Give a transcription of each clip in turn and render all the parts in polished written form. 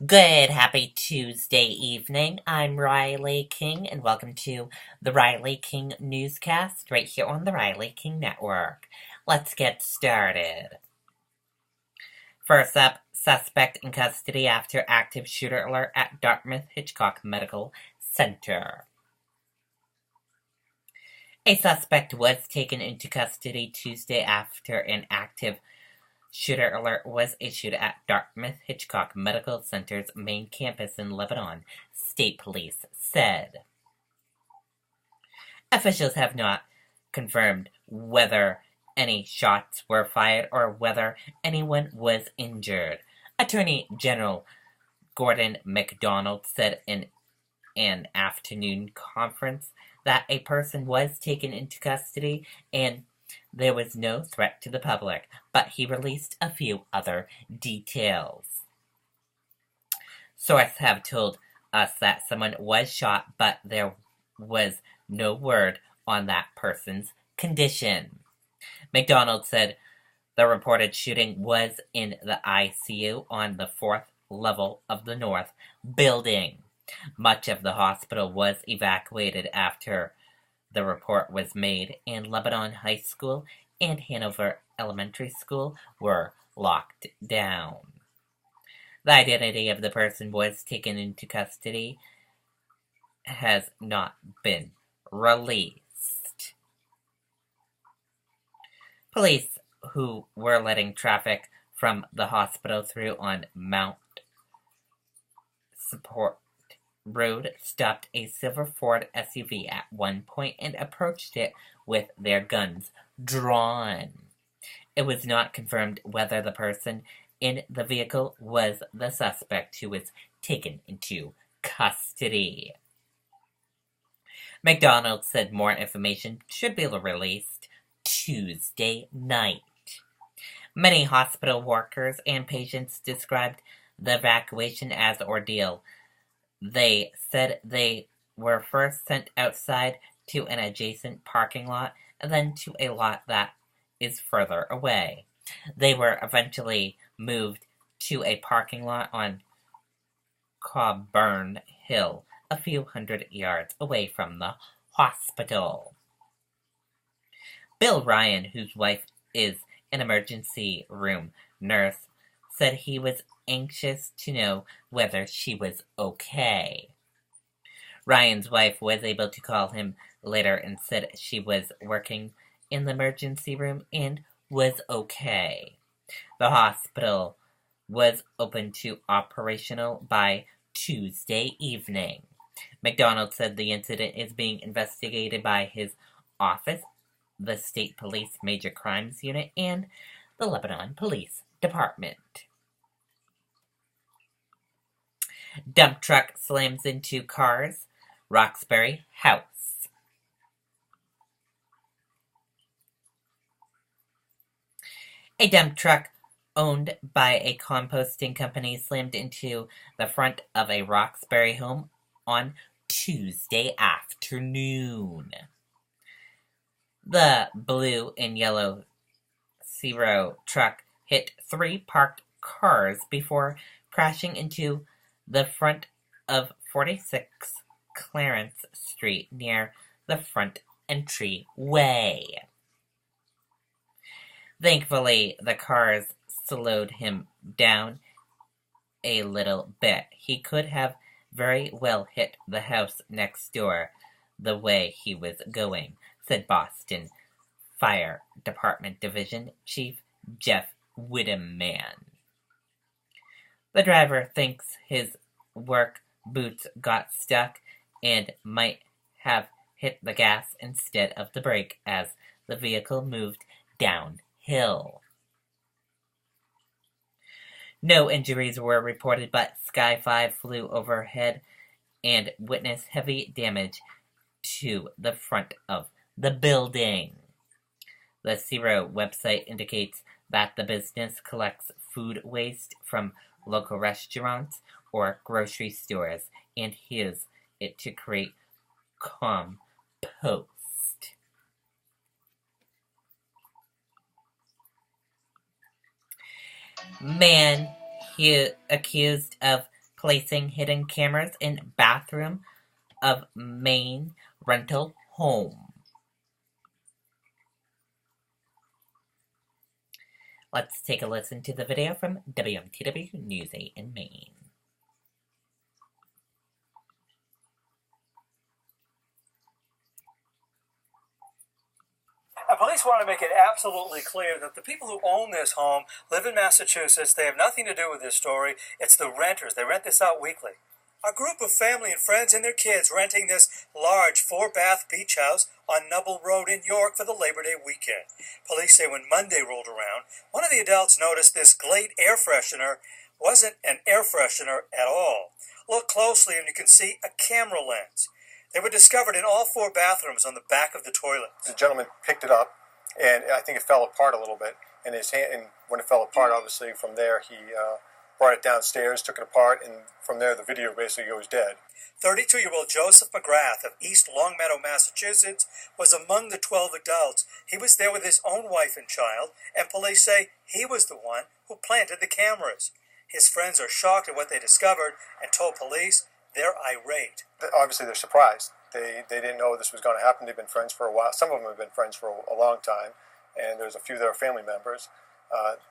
Good, happy Tuesday evening. I'm Riley King, and welcome to the Riley King Newscast right here on the Riley King Network. Let's get started. First up, suspect in custody after active shooter alert at Dartmouth Hitchcock Medical Center. A suspect was taken into custody Tuesday after an active shooter alert was issued at Dartmouth Hitchcock Medical Center's main campus in Lebanon, state police said. Officials have not confirmed whether any shots were fired or whether anyone was injured. Attorney General Gordon MacDonald said in an afternoon conference that a person was taken into custody and there was no threat to the public, but he released a few other details. Sources have told us that someone was shot, but there was no word on that person's condition. McDonald said the reported shooting was in the ICU on the fourth level of the North Building. Much of the hospital was evacuated after the report was made, and Lebanon High School and Hanover Elementary School were locked down. The identity of the person was taken into custody has not been released. Police who were letting traffic from the hospital through on Mount Support Road stopped a silver Ford SUV at one point and approached it with their guns drawn. It was not confirmed whether the person in the vehicle was the suspect who was taken into custody. McDonald said more information should be released Tuesday night. Many hospital workers and patients described the evacuation as ordeal. They said they were first sent outside to an adjacent parking lot and then to a lot that is further away. They were eventually moved to a parking lot on Coburn Hill, a few hundred yards away from the hospital. Bill Ryan, whose wife is an emergency room nurse, said he was anxious to know whether she was okay. Ryan's wife was able to call him later and said she was working in the emergency room and was okay. The hospital was open to operational by Tuesday evening. McDonald said the incident is being investigated by his office, the State Police Major Crimes Unit, and the Lebanon Police Department. Dump truck slams into cars, Roxbury house. A dump truck owned by a composting company slammed into the front of a Roxbury home on Tuesday afternoon. The blue and yellow Zero truck hit three parked cars before crashing into the front of 46 Clarence Street near the front entryway. Thankfully, the cars slowed him down a little bit. He could have very well hit the house next door the way he was going, said Boston Fire Department Division Chief Jeff Widdeman. The driver thinks his work boots got stuck and might have hit the gas instead of the brake as the vehicle moved downhill. No injuries were reported, but Sky 5 flew overhead and witnessed heavy damage to the front of the building. The Zero website indicates that the business collects food waste from local restaurants or grocery stores and uses it to create compost. Man accused of placing hidden cameras in bathroom of main rental home. Let's take a listen to the video from WMTW News 8 in Maine. Police want to make it absolutely clear that the people who own this home live in Massachusetts. They have nothing to do with this story. It's the renters. They rent this out weekly. A group of family and friends and their kids renting this large 4-bath beach house on Nubble Road in York for the Labor Day weekend. Police say when Monday rolled around, one of the adults noticed this Glade air freshener wasn't an air freshener at all. Look closely and you can see a camera lens. They were discovered in all 4 bathrooms on the back of the toilet. The gentleman picked it up, and I think it fell apart a little bit in his hand. And when it fell apart, obviously, from there, he brought it downstairs, took it apart, and from there, the video basically goes dead. 32-year-old Joseph McGrath of East Longmeadow, Massachusetts, was among the 12 adults. He was there with his own wife and child, and police say he was the one who planted the cameras. His friends are shocked at what they discovered and told police they're irate. Obviously, they're surprised. They didn't know this was going to happen. They've been friends for a while. Some of them have been friends for a long time, and there's a few that are family members.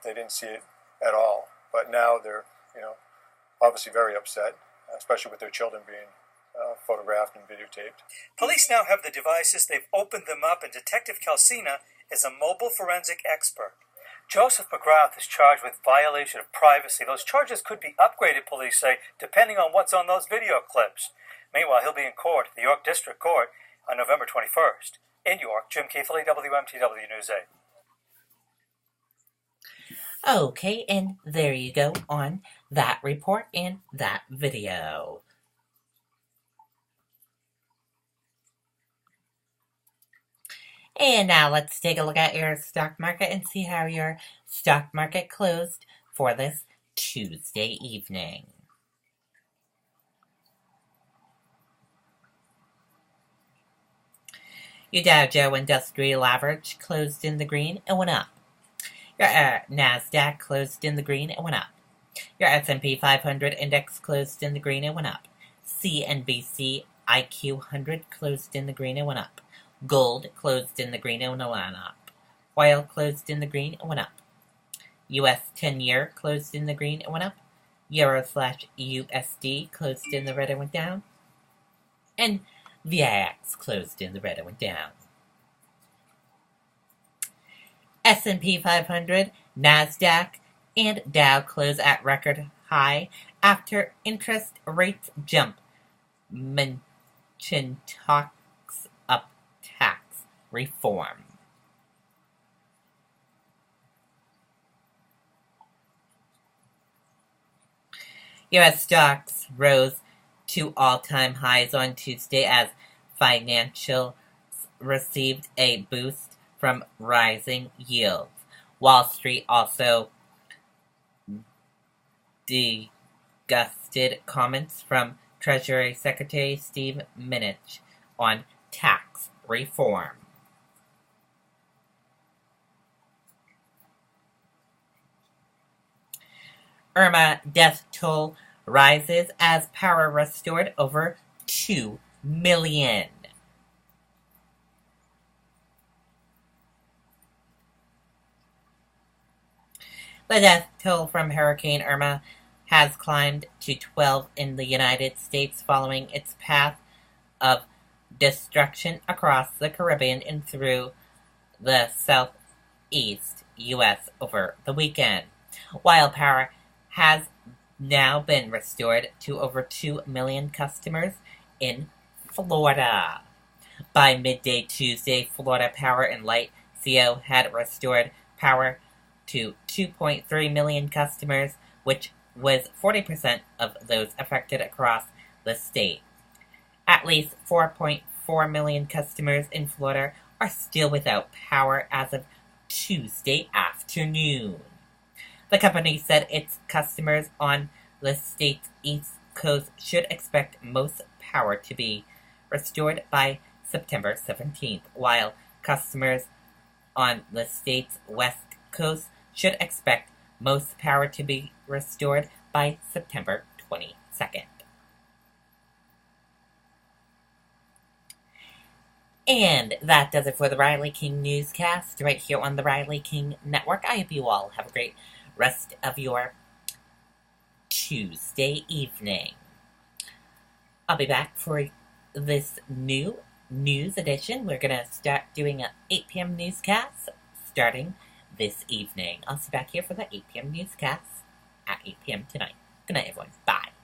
They didn't see it at all, but now they're, obviously very upset, especially with their children being photographed and videotaped. Police now have the devices. They've opened them up, and Detective Calcina is a mobile forensic expert. Joseph McGrath is charged with violation of privacy. Those charges could be upgraded, police say, depending on what's on those video clips. Meanwhile, he'll be in court at the York District Court on November 21st. In York, Jim Keithley, WMTW News 8. Okay, and there you go on that report and that video. And now let's take a look at your stock market and see how your stock market closed for this Tuesday evening. Your Dow Jones Industrial Average closed in the green and went up. Your NASDAQ closed in the green and went up. Your S&P 500 index closed in the green and went up. CNBC IQ 100 closed in the green and went up. Gold closed in the green and went up. Oil closed in the green and went up. US 10-year closed in the green and went up. Euro/USD closed in the red and went down. And VIX closed in the red and went down. S&P 500, NASDAQ, and Dow close at record high after interest rates jump. Mention talks up tax reform. U.S. stocks rose to all-time highs on Tuesday as financials received a boost from rising yields. Wall Street also disgusted comments from Treasury Secretary Steve Mnuchin on tax reform. Irma death toll rises as power restored over 2 million. The death toll from Hurricane Irma has climbed to 12 in the United States following its path of destruction across the Caribbean and through the southeast U.S. over the weekend. While power has now been restored to over 2 million customers in Florida. By midday Tuesday, Florida Power and Light CO had restored power to 2.3 million customers, which was 40% of those affected across the state. At least 4.4 million customers in Florida are still without power as of Tuesday afternoon. The company said its customers on the state's east coast should expect most power to be restored by September 17th, while customers on the state's west coast should expect most power to be restored by September 22nd. 2nd. And that does it for the Riley King Newscast right here on the Riley King Network. I hope you all have a great rest of your Tuesday evening. I'll be back for this new news edition. We're going to start doing an 8 p.m. newscast starting this evening. I'll see you back here for the 8 p.m. newscast at 8 p.m. tonight. Good night, everyone. Bye.